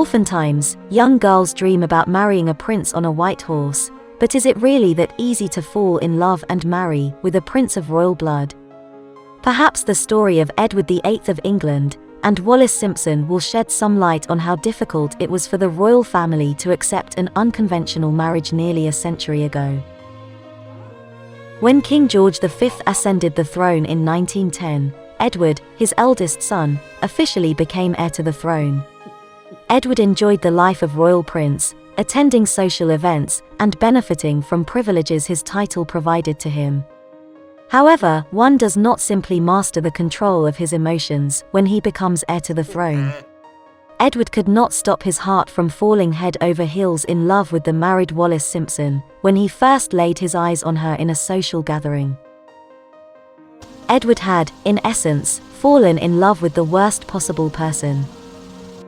Oftentimes, young girls dream about marrying a prince on a white horse, but is it really that easy to fall in love and marry with a prince of royal blood? Perhaps the story of Edward VIII of England and Wallis Simpson will shed some light on how difficult it was for the royal family to accept an unconventional marriage nearly a century ago. When King George V ascended the throne in 1910, Edward, his eldest son, officially became heir to the throne. Edward enjoyed the life of royal prince, attending social events and benefiting from privileges his title provided to him. However, one does not simply master the control of his emotions when he becomes heir to the throne. Edward could not stop his heart from falling head over heels in love with the married Wallis Simpson when he first laid his eyes on her in a social gathering. Edward had, in essence, fallen in love with the worst possible person.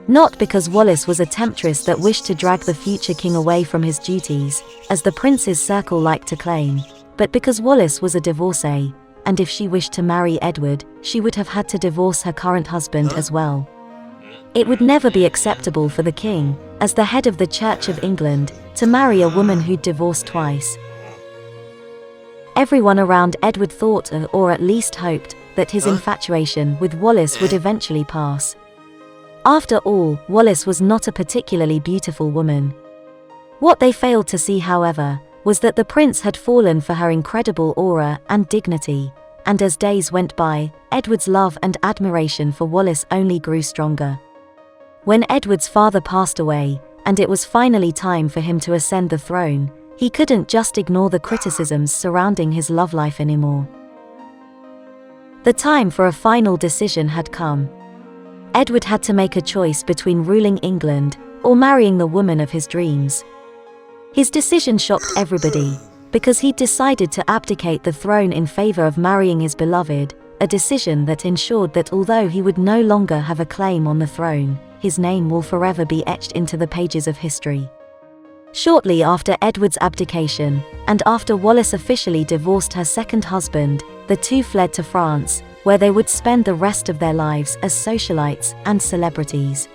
Not because Wallis was a temptress that wished to drag the future king away from his duties, as the prince's circle liked to claim, but because Wallis was a divorcee, and if she wished to marry Edward, she would have had to divorce her current husband as well. It would never be acceptable for the king, as the head of the Church of England, to marry a woman who'd divorced twice. Everyone around Edward thought, or at least hoped, that his infatuation with Wallis would eventually pass. After all, Wallis was not a particularly beautiful woman. What they failed to see, however, was that the prince had fallen for her incredible aura and dignity, and as days went by, Edward's love and admiration for Wallis only grew stronger. When Edward's father passed away, and it was finally time for him to ascend the throne, he couldn't just ignore the criticisms surrounding his love life anymore. The time for a final decision had come. Edward had to make a choice between ruling England or marrying the woman of his dreams. His decision shocked everybody, because he'd decided to abdicate the throne in favor of marrying his beloved, a decision that ensured that although he would no longer have a claim on the throne, his name will forever be etched into the pages of history. Shortly after Edward's abdication, and after Wallis officially divorced her second husband, the two fled to France, where they would spend the rest of their lives as socialites and celebrities.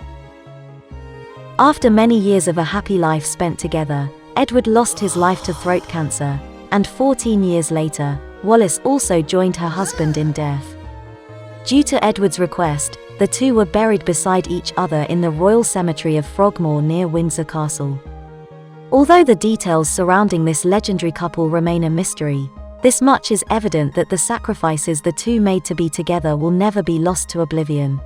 After many years of a happy life spent together, Edward lost his life to throat cancer, and 14 years later, Wallis also joined her husband in death. Due to Edward's request, the two were buried beside each other in the royal cemetery of Frogmore near Windsor Castle. Although the details surrounding this legendary couple remain a mystery, this much is evident that the sacrifices the two made to be together will never be lost to oblivion.